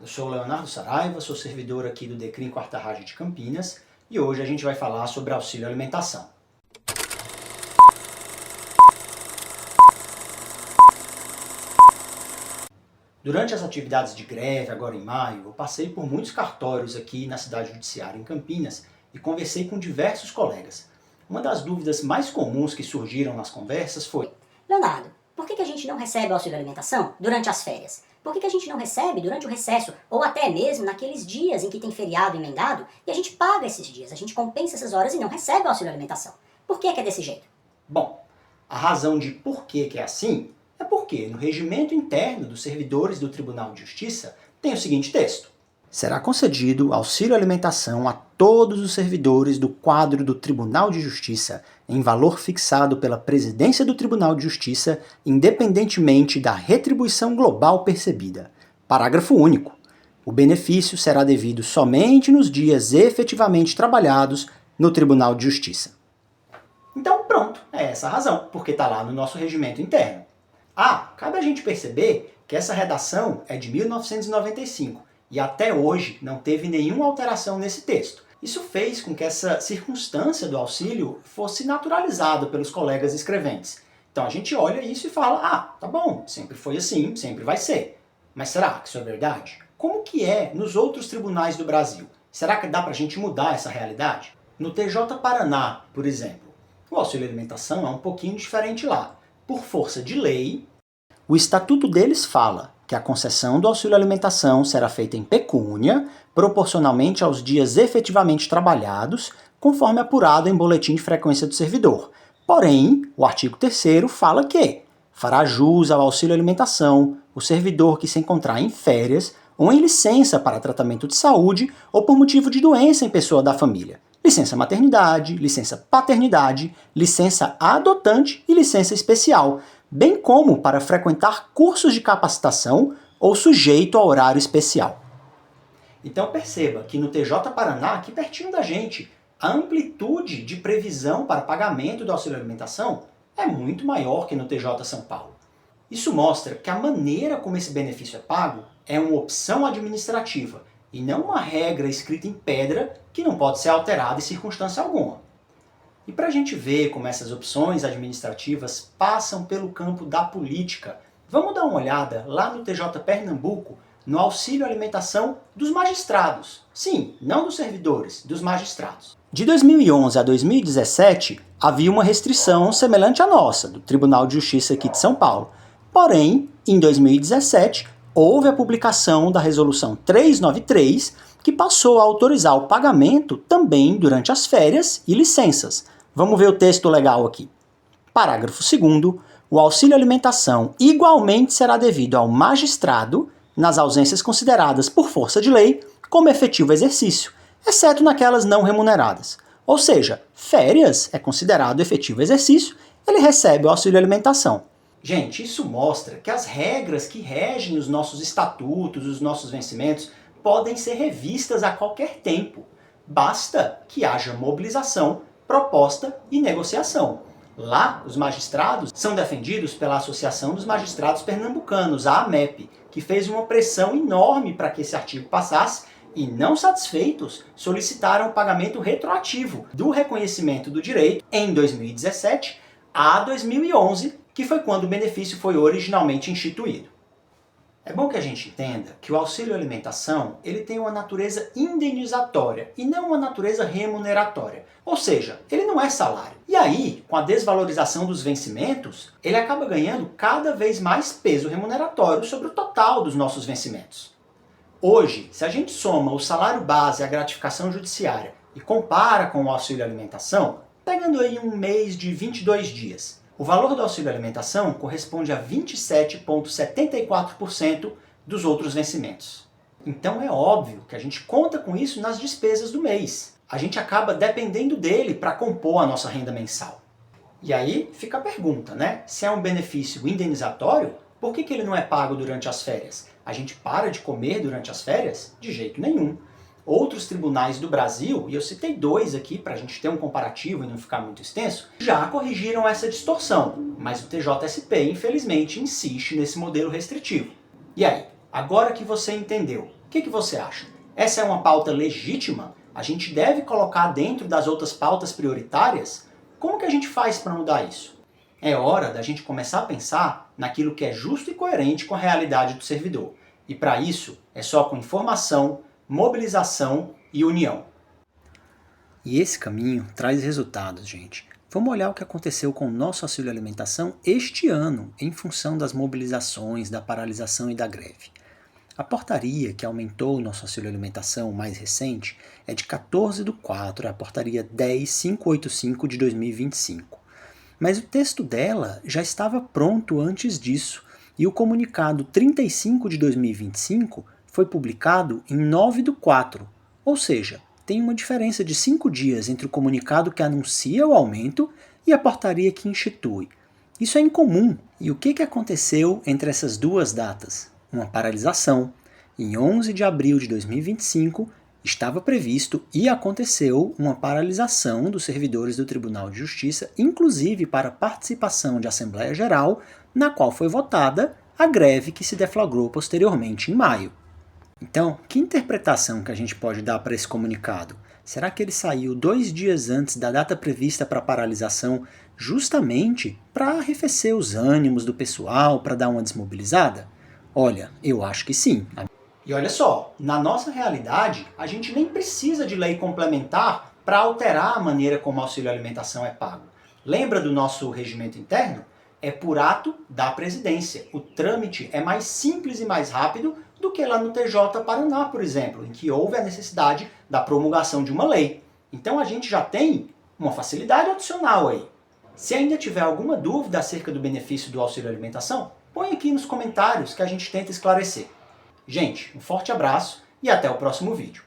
eu sou o Leonardo Saraiva, sou servidor aqui do Decrim Quarta Rádio de Campinas e hoje a gente vai falar sobre auxílio alimentação. Durante as atividades de greve, agora em maio, eu passei por muitos cartórios aqui na cidade judiciária em Campinas e conversei com diversos colegas. Uma das dúvidas mais comuns que surgiram nas conversas foi: Leonardo, por que a gente não recebe auxílio alimentação durante as férias? Por que a gente não recebe durante o recesso? Ou até mesmo naqueles dias em que tem feriado emendado e a gente paga esses dias, a gente compensa essas horas e não recebe auxílio alimentação? Por que é desse jeito? Bom, a razão de por que é assim é porque no regimento interno dos servidores do Tribunal de Justiça tem o seguinte texto: será concedido auxílio alimentação a todos os servidores do quadro do Tribunal de Justiça em valor fixado pela Presidência do Tribunal de Justiça, independentemente da retribuição global percebida. Parágrafo único. O benefício será devido somente nos dias efetivamente trabalhados no Tribunal de Justiça. Então pronto, é essa a razão, porque está lá no nosso regimento interno. Cabe a gente perceber que essa redação é de 1995 e até hoje não teve nenhuma alteração nesse texto. Isso fez com que essa circunstância do auxílio fosse naturalizada pelos colegas escreventes. Então a gente olha isso e fala: tá bom, sempre foi assim, sempre vai ser. Mas será que isso é verdade? Como que é nos outros tribunais do Brasil? Será que dá pra gente mudar essa realidade? No TJ Paraná, por exemplo, o auxílio alimentação é um pouquinho diferente lá. Por força de lei, o estatuto deles fala que a concessão do auxílio alimentação será feita em pecúnia, proporcionalmente aos dias efetivamente trabalhados, conforme apurado em boletim de frequência do servidor. Porém, o artigo 3º fala que fará jus ao auxílio alimentação o servidor que se encontrar em férias ou em licença para tratamento de saúde ou por motivo de doença em pessoa da família. Licença maternidade, licença paternidade, licença adotante e licença especial, bem como para frequentar cursos de capacitação ou sujeito a horário especial. Então perceba que no TJ Paraná, aqui pertinho da gente, a amplitude de previsão para pagamento do auxílio alimentação é muito maior que no TJ São Paulo. Isso mostra que a maneira como esse benefício é pago é uma opção administrativa e não uma regra escrita em pedra que não pode ser alterada em circunstância alguma. E para a gente ver como essas opções administrativas passam pelo campo da política, vamos dar uma olhada lá no TJ Pernambuco, no auxílio alimentação dos magistrados. Sim, não dos servidores, dos magistrados. De 2011 a 2017, havia uma restrição semelhante à nossa, do Tribunal de Justiça aqui de São Paulo. Porém, em 2017, houve a publicação da Resolução 393, que passou a autorizar o pagamento também durante as férias e licenças. Vamos ver o texto legal aqui. Parágrafo 2º. O auxílio alimentação igualmente será devido ao magistrado nas ausências consideradas por força de lei como efetivo exercício, exceto naquelas não remuneradas. Ou seja, férias é considerado efetivo exercício, ele recebe o auxílio alimentação. Gente, isso mostra que as regras que regem os nossos estatutos, os nossos vencimentos, podem ser revistas a qualquer tempo. Basta que haja mobilização, proposta e negociação. Lá, os magistrados são defendidos pela Associação dos Magistrados Pernambucanos, a AMEP, que fez uma pressão enorme para que esse artigo passasse e, não satisfeitos, solicitaram o pagamento retroativo do reconhecimento do direito em 2017 a 2011, que foi quando o benefício foi originalmente instituído. É bom que a gente entenda que o auxílio alimentação ele tem uma natureza indenizatória e não uma natureza remuneratória. Ou seja, ele não é salário. E aí, com a desvalorização dos vencimentos, ele acaba ganhando cada vez mais peso remuneratório sobre o total dos nossos vencimentos. Hoje, se a gente soma o salário base e a gratificação judiciária e compara com o auxílio alimentação, pegando aí um mês de 22 dias, o valor do auxílio alimentação corresponde a 27,74% dos outros vencimentos. Então é óbvio que a gente conta com isso nas despesas do mês. A gente acaba dependendo dele para compor a nossa renda mensal. E aí fica a pergunta, né? Se é um benefício indenizatório, por que ele não é pago durante as férias? A gente para de comer durante as férias? De jeito nenhum. Outros tribunais do Brasil, e eu citei 2 aqui para a gente ter um comparativo e não ficar muito extenso, já corrigiram essa distorção, mas o TJSP, infelizmente, insiste nesse modelo restritivo. E aí, Agora que você entendeu, o que você acha? Essa é uma pauta legítima? A gente deve colocar dentro das outras pautas prioritárias? Como que a gente faz para mudar isso? É hora da gente começar a pensar naquilo que é justo e coerente com a realidade do servidor. E para isso, é só com informação, mobilização e união. E esse caminho traz resultados, gente. Vamos olhar o que aconteceu com o nosso auxílio alimentação este ano, em função das mobilizações, da paralisação e da greve. A portaria que aumentou o nosso auxílio alimentação mais recente é de 14/4, é a portaria 10.585 de 2025. Mas o texto dela já estava pronto antes disso, e o comunicado 35 de 2025 foi publicado em 9/4, ou seja, tem uma diferença de 5 dias entre o comunicado que anuncia o aumento e a portaria que institui. Isso é incomum. E o que aconteceu entre essas duas datas? Uma paralisação. Em 11 de abril de 2025, estava previsto e aconteceu uma paralisação dos servidores do Tribunal de Justiça, inclusive para participação de Assembleia Geral, na qual foi votada a greve que se deflagrou posteriormente em maio. Então, que interpretação que a gente pode dar para esse comunicado? Será que ele saiu 2 dias antes da data prevista para a paralisação, justamente para arrefecer os ânimos do pessoal, para dar uma desmobilizada? Olha, eu acho que sim. E olha só, na nossa realidade, a gente nem precisa de lei complementar para alterar a maneira como o auxílio alimentação é pago. Lembra do nosso regimento interno? É por ato da presidência. O trâmite é mais simples e mais rápido do que lá no TJ Paraná, por exemplo, em que houve a necessidade da promulgação de uma lei. Então a gente já tem uma facilidade adicional aí. Se ainda tiver alguma dúvida acerca do benefício do auxílio alimentação, põe aqui nos comentários que a gente tenta esclarecer. Gente, um forte abraço e até o próximo vídeo.